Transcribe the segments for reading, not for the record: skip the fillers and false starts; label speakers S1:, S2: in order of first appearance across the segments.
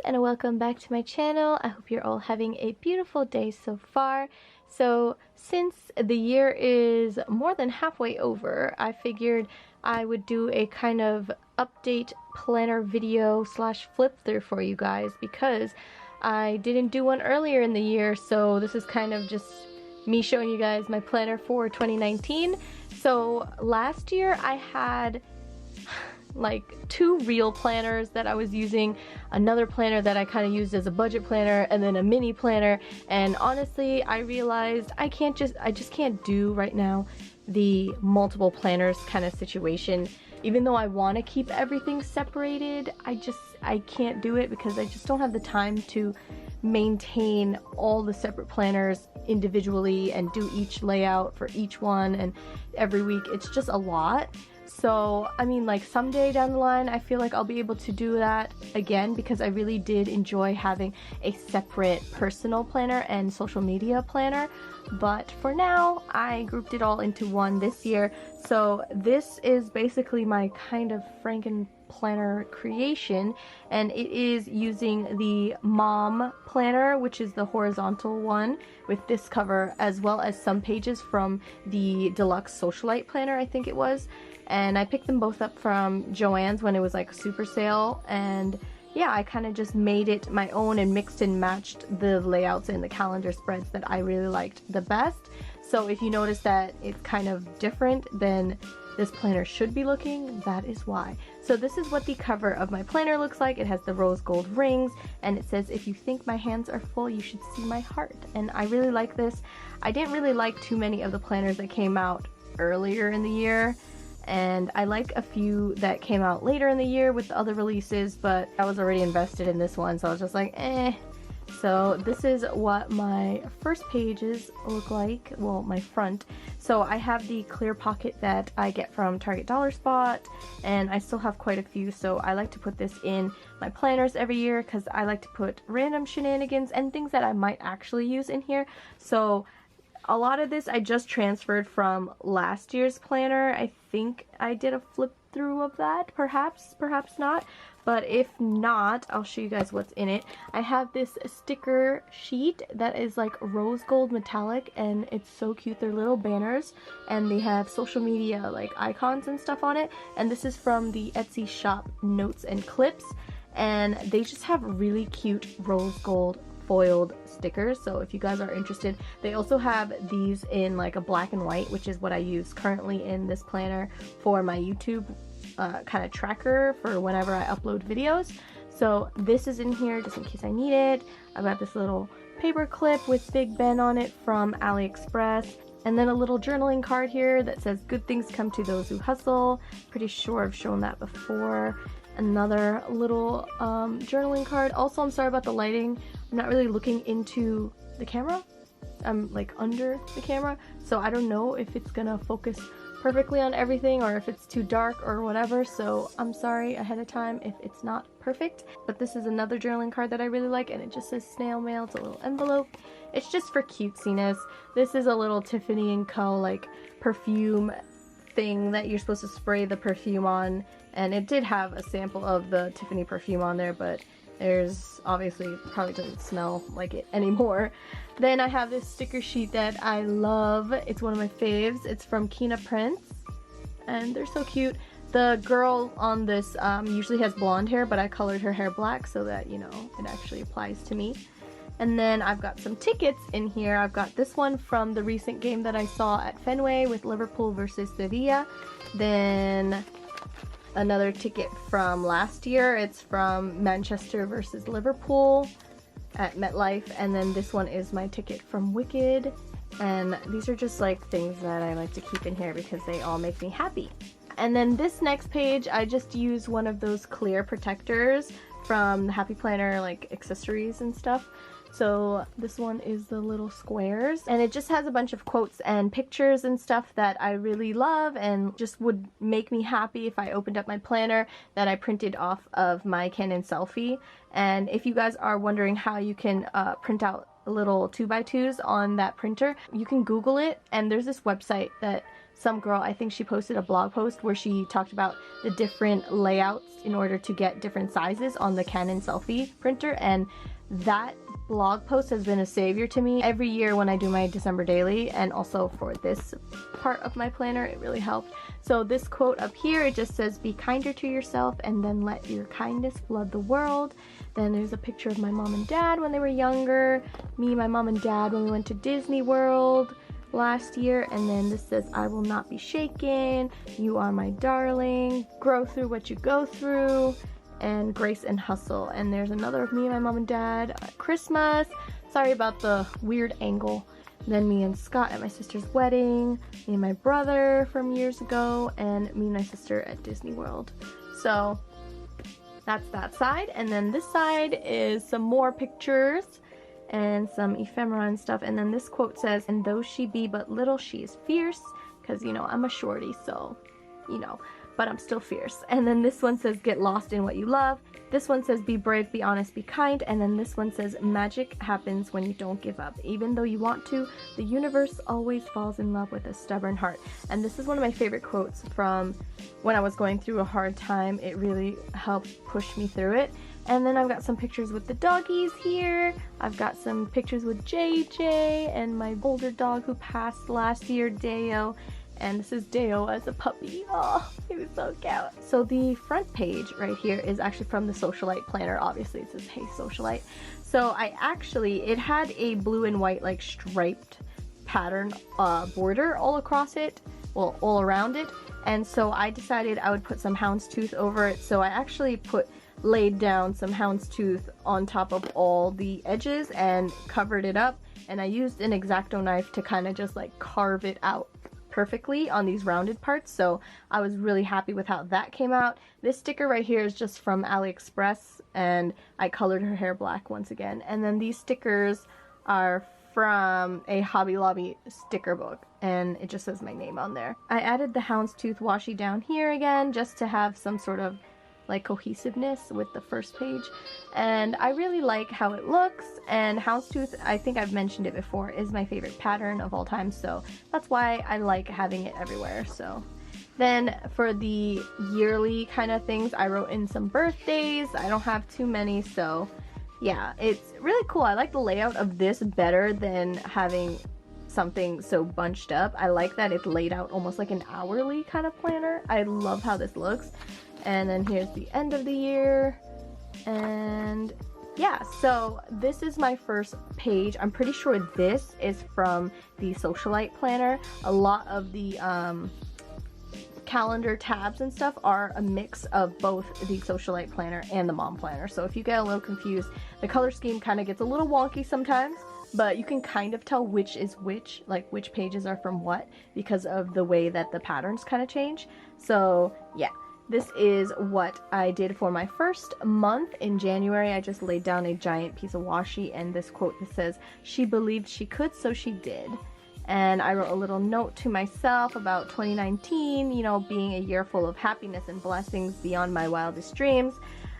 S1: and welcome back to my channel. I hope you're all having a beautiful day so far. So since the year is more than halfway over, I figured I would do a kind of update planner video slash flip through for you guys because I didn't do one earlier in the year, so this is kind of just me showing you guys my planner for 2019. So last year I had like 2 real planners that I was using, another planner that I kind of used as a budget planner, and then a mini planner. And honestly, I realized I just can't do right now the multiple planners kind of situation. Even though I want to keep everything separated, I can't do it because I just don't have the time to maintain all the separate planners individually and do each layout for each one and every week. It's just a lot. So, I mean, like someday down the line, I feel like I'll be able to do that again because I really did enjoy having a separate personal planner and social media planner. But for now, I grouped it all into one this year. So this is basically my kind of Franken planner creation, and it is using the mom planner, which is the horizontal one with this cover, as well as some pages from the deluxe socialite planner, I think it was. And I picked them both up from Joann's when it was like a super sale, and yeah, I kind of just made it my own and mixed and matched the layouts and the calendar spreads that I really liked the best. So if you notice that it's kind of different than this planner should be looking, that is why. So this is what the cover of my planner looks like. It has the rose gold rings, and it says, "If you think my hands are full, you should see my heart." And I really like this. I didn't really like too many of the planners that came out earlier in the year, and I like a few that came out later in the year with the other releases, but I was already invested in this one, so I was just like, eh. So this is what my first pages look like, well, my front. So I have the clear pocket that I get from Target Dollar Spot, and I still have quite a few, so I like to put this in my planners every year because I like to put random shenanigans and things that I might actually use in here. So a lot of this I just transferred from last year's planner. I think I did a flip through of that, perhaps not. But if not, I'll show you guys what's in it. I have this sticker sheet that is like rose gold metallic, and it's so cute. They're little banners, and they have social media like icons and stuff on it. And this is from the Etsy shop Notes and Clips, and they just have really cute rose gold foiled stickers. So if you guys are interested, they also have these in like a black and white, which is what I use currently in this planner for my YouTube kind of tracker for whenever I upload videos. So this is in here just in case I need it. I've got this little paper clip with Big Ben on it from AliExpress, and then a little journaling card here that says "Good things come to those who hustle." Pretty sure I've shown that before. Another little journaling card. Also, I'm sorry about the lighting. I'm not really looking into the camera. I'm like under the camera, so I don't know if it's gonna focus perfectly on everything or if it's too dark or whatever, so I'm sorry ahead of time if it's not perfect. But this is another journaling card that I really like, and it just says snail mail. It's a little envelope. It's just for cutesiness. This is a little Tiffany & Co. like perfume thing that you're supposed to spray the perfume on, and it did have a sample of the Tiffany perfume on there, but there's obviously probably doesn't smell like it anymore. Then I have this sticker sheet that I love. It's one of my faves. It's from Kina Prince, and they're so cute. The girl on this usually has blonde hair, but I colored her hair black so that, you know, it actually applies to me. And then I've got some tickets in here. I've got this one from the recent game that I saw at Fenway with Liverpool versus Sevilla. Then another ticket from last year. It's from Manchester versus Liverpool at MetLife. And then this one is my ticket from Wicked. And these are just like things that I like to keep in here because they all make me happy. And then this next page, I just use one of those clear protectors from the Happy Planner, like accessories and stuff. So this one is the little squares, and it just has a bunch of quotes and pictures and stuff that I really love and just would make me happy if I opened up my planner that I printed off of my Canon selfie. And if you guys are wondering how you can print out little 2x2s on that printer, you can Google it, and there's this website that some girl, I think she posted a blog post where she talked about the different layouts in order to get different sizes on the Canon selfie printer, and that blog post has been a savior to me every year when I do my December daily, and also for this part of my planner it really helped. So this quote up here, it just says, be kinder to yourself and then let your kindness flood the world. Then there's a picture of my mom and dad when they were younger, me, my mom and dad when we went to Disney World last year, and then this says, I will not be shaken, you are my darling, grow through what you go through, and grace and hustle. And there's another of me and my mom and dad at Christmas, sorry about the weird angle. Then me and Scott at my sister's wedding, me and my brother from years ago, and me and my sister at Disney World. So that's that side, and then this side is some more pictures and some ephemera and stuff. And then this quote says, and though she be but little, she is fierce, because you know I'm a shorty, so you know, but I'm still fierce. And then this one says, get lost in what you love. This one says, be brave, be honest, be kind. And then this one says, magic happens when you don't give up. Even though you want to, the universe always falls in love with a stubborn heart. And this is one of my favorite quotes from when I was going through a hard time. It really helped push me through it. And then I've got some pictures with the doggies here. I've got some pictures with JJ and my older dog who passed last year, Deo. And this is Deo as a puppy. Oh, he was so cute. So the front page right here is actually from the Socialite planner. Obviously it says, hey Socialite. So it had a blue and white like striped pattern border all across it, well, all around it. And so I decided I would put some houndstooth over it. So I actually laid down some houndstooth on top of all the edges and covered it up. And I used an X-Acto knife to kind of just like carve it out perfectly on these rounded parts, so I was really happy with how that came out. This sticker right here is just from AliExpress, and I colored her hair black once again. And then these stickers are from a Hobby Lobby sticker book, and it just says my name on there. I added the houndstooth washi down here again just to have some sort of like cohesiveness with the first page, and I really like how it looks. And houndstooth, I think I've mentioned it before, is my favorite pattern of all time, so that's why I like having it everywhere. So then for the yearly kind of things, I wrote in some birthdays. I don't have too many, so yeah, it's really cool. I like the layout of this better than having something so bunched up. I like that it's laid out almost like an hourly kind of planner. I love how this looks. And then here's the end of the year, and yeah, so this is my first page. I'm pretty sure this is from the Socialite planner. A lot of the calendar tabs and stuff are a mix of both the Socialite planner and the mom planner. So if you get a little confused, the color scheme kind of gets a little wonky sometimes, but you can kind of tell which is which, like which pages are from what, because of the way that the patterns kind of change. So yeah. This is what I did for my first month in January. I just laid down a giant piece of washi and this quote that says, she believed she could, so she did. And I wrote a little note to myself about 2019, you know, being a year full of happiness and blessings beyond my wildest dreams.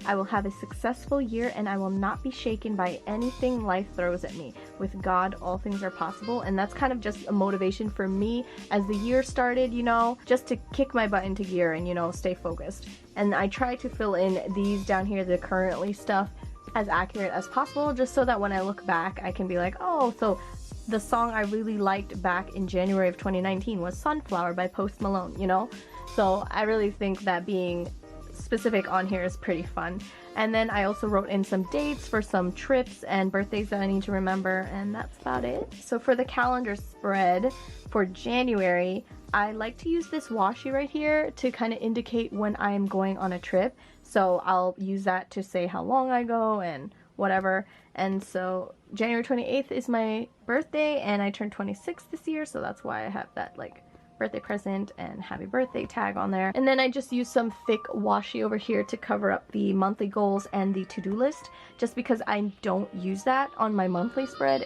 S1: I will have a successful year and I will not be shaken by anything life throws at me. With God, all things are possible. And that's kind of just a motivation for me as the year started, you know, just to kick my butt into gear and, you know, stay focused. And I try to fill in these down here, the currently stuff, as accurate as possible, just so that when I look back, I can be like, oh, so the song I really liked back in January of 2019 was Sunflower by Post Malone, you know? So I really think that being specific on here is pretty fun. And then I also wrote in some dates for some trips and birthdays that I need to remember, and that's about it. So for the calendar spread for January, I like to use this washi right here to kind of indicate when I'm going on a trip. So I'll use that to say how long I go and whatever. And so January 28th is my birthday, and I turned 26 this year, so that's why I have that like birthday present and happy birthday tag on there. And then I just use some thick washi over here to cover up the monthly goals and the to-do list, just because I don't use that on my monthly spread.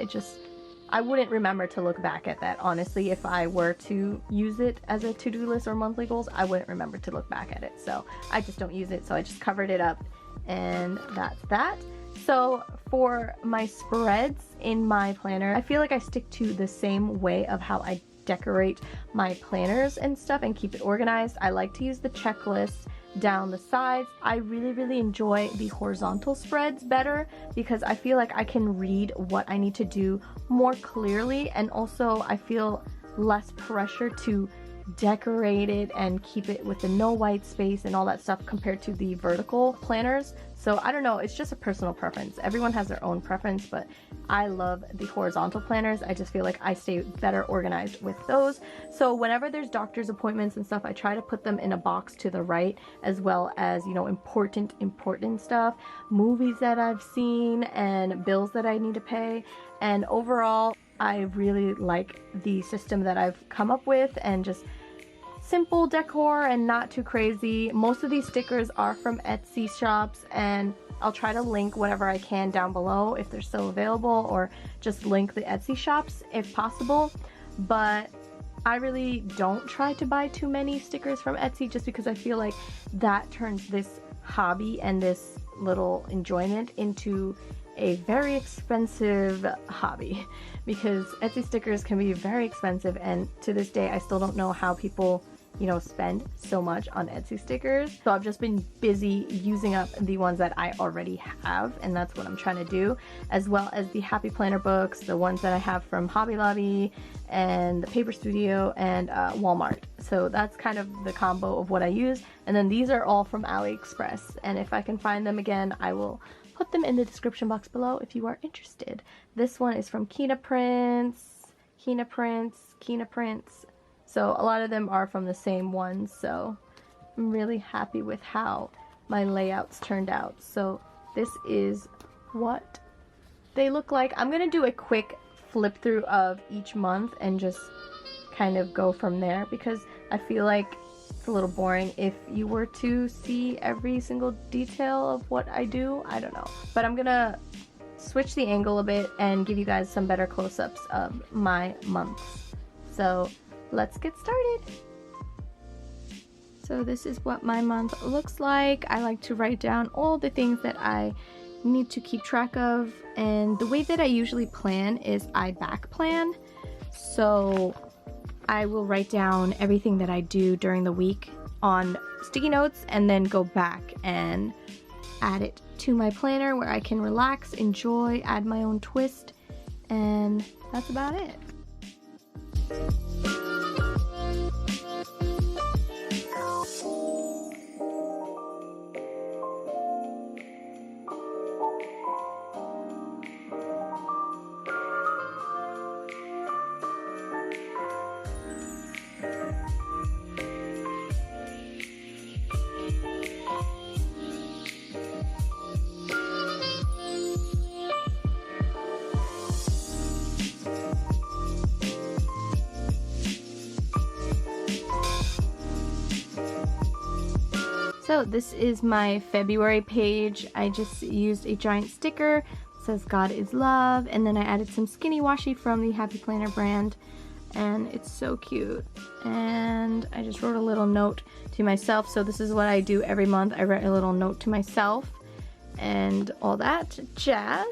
S1: I wouldn't remember to look back at that, honestly. If I were to use it as a to-do list or monthly goals, I wouldn't remember to look back at it. So I just don't use it, so I just covered it up, and that's that. So for my spreads in my planner, I feel like I stick to the same way of how I decorate my planners and stuff and keep it organized, I like to use the checklist down the sides. I really enjoy the horizontal spreads better because I feel like I can read what I need to do more clearly, and also I feel less pressure to decorate it and keep it with the no white space and all that stuff compared to the vertical planners. So I don't know, it's just a personal preference. Everyone has their own preference, but I love the horizontal planners. I just feel like I stay better organized with those. So whenever there's doctor's appointments and stuff, I try to put them in a box to the right, as well as, you know, important stuff, movies that I've seen, and bills that I need to pay. And overall, I really like the system that I've come up with, and just simple decor and not too crazy. Most of these stickers are from Etsy shops, and I'll try to link whatever I can down below if they're still available, or just link the Etsy shops if possible. But I really don't try to buy too many stickers from Etsy, just because I feel like that turns this hobby and this little enjoyment into a very expensive hobby, because Etsy stickers can be very expensive, and to this day I still don't know how people, you know, spend so much on Etsy stickers. So I've just been busy using up the ones that I already have, and that's what I'm trying to do, as well as the Happy Planner books, the ones that I have from Hobby Lobby and the Paper Studio and Walmart. So that's kind of the combo of what I use. And then these are all from AliExpress, and if I can find them again, I will put them in the description box below if you are interested. This one is from Kina Prints. So a lot of them are from the same ones, so I'm really happy with how my layouts turned out. So this is what they look like. I'm gonna do a quick flip through of each month and just kind of go from there, because I feel like it's a little boring if you were to see every single detail of what I do. I don't know, but I'm gonna switch the angle a bit and give you guys some better close-ups of my months. So let's get started. So this is what my month looks like. I like to write down all the things that I need to keep track of, and the way that I usually plan is I back plan. So I will write down everything that I do during the week on sticky notes, and then go back and add it to my planner where I can relax, enjoy, add my own twist, and that's about it. So this is my February page. I just used a giant sticker. It says God is love, and then I added some skinny washi from the Happy Planner brand, and it's so cute. And I just wrote a little note to myself. So this is what I do every month. I write a little note to myself and all that jazz.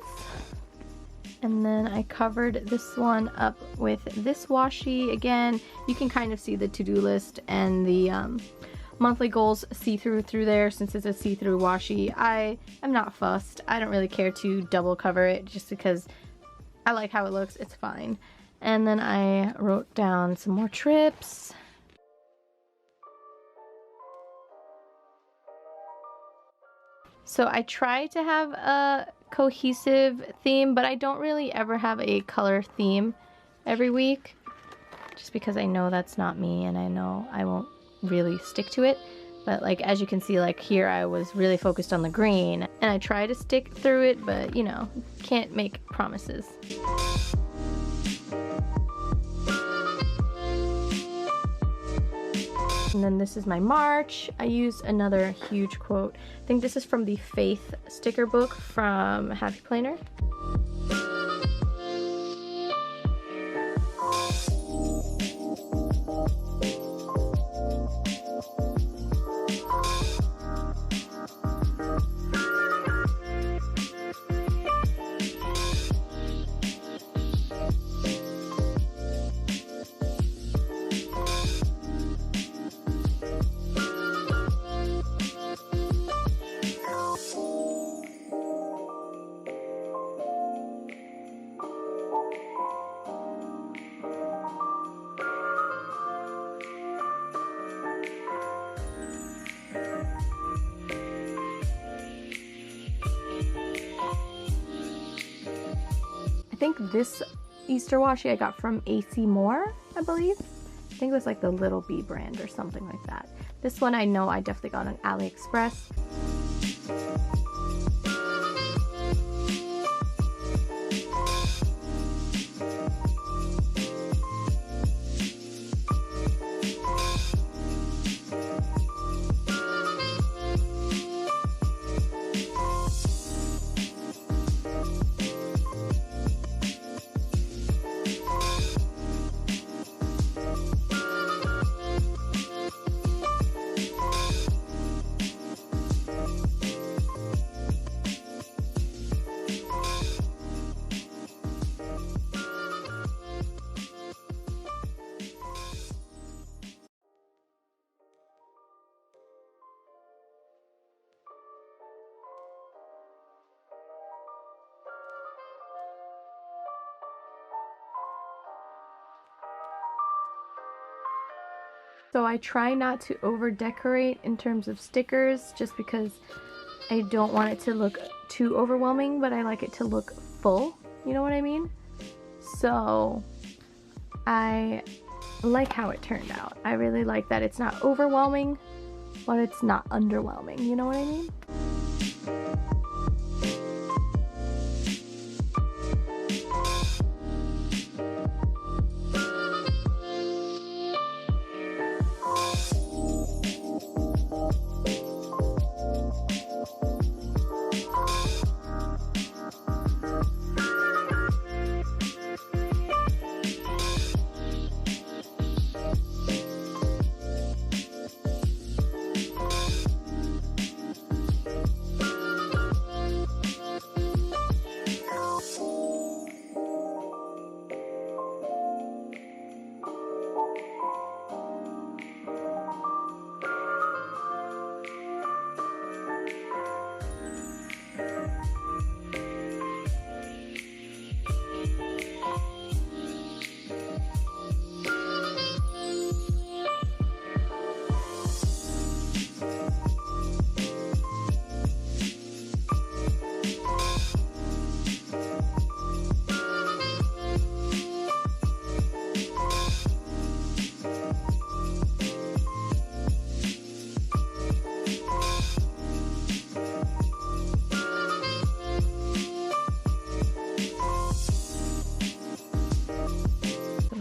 S1: And then I covered this one up with this washi. Again, you can kind of see the to-do list and the monthly goals see-through through there, since it's a see-through washi. I am not fussed. I don't really care to double cover it, just because I like how it looks. It's fine. And then I wrote down some more trips. So I try to have a cohesive theme, but I don't really ever have a color theme every week, just because I know that's not me, and I know I won't really stick to it. But like, as you can see, like here I was really focused on the green, and I try to stick through it, but you know, can't make promises. And then this is my March. I used another huge quote. I think this is from the Faith sticker book from Happy Planner. think this Easter washi I got from AC Moore, I believe. I think it was like the Little Bee brand or something like that. This one I know I definitely got on AliExpress. So I try not to over decorate in terms of stickers just because I don't want it to look too overwhelming, but I like it to look full, you know what I mean? So I like how it turned out. I really like that it's not overwhelming, but it's not underwhelming, you know what I mean?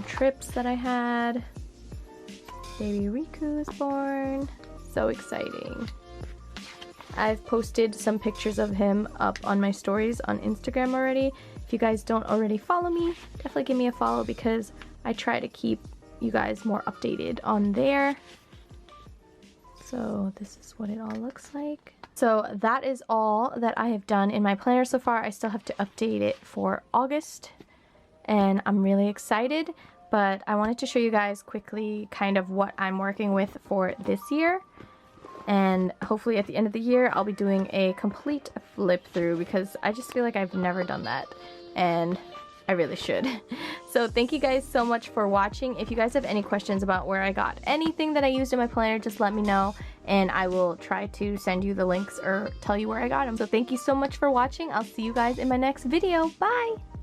S1: Trips that I had. Baby Riku is born. So exciting. I've posted some pictures of him up on my stories on Instagram already. If you guys don't already follow me, definitely give me a follow because I try to keep you guys more updated on there. So this is what it all looks like. So that is all that I have done in my planner so far. I still have to update it for August and I'm really excited. But I wanted to show you guys quickly kind of what I'm working with for this year. And hopefully at the end of the year, I'll be doing a complete flip through because I just feel like I've never done that. And I really should. So thank you guys so much for watching. If you guys have any questions about where I got anything that I used in my planner, just let me know. And I will try to send you the links or tell you where I got them. So thank you so much for watching. I'll see you guys in my next video. Bye!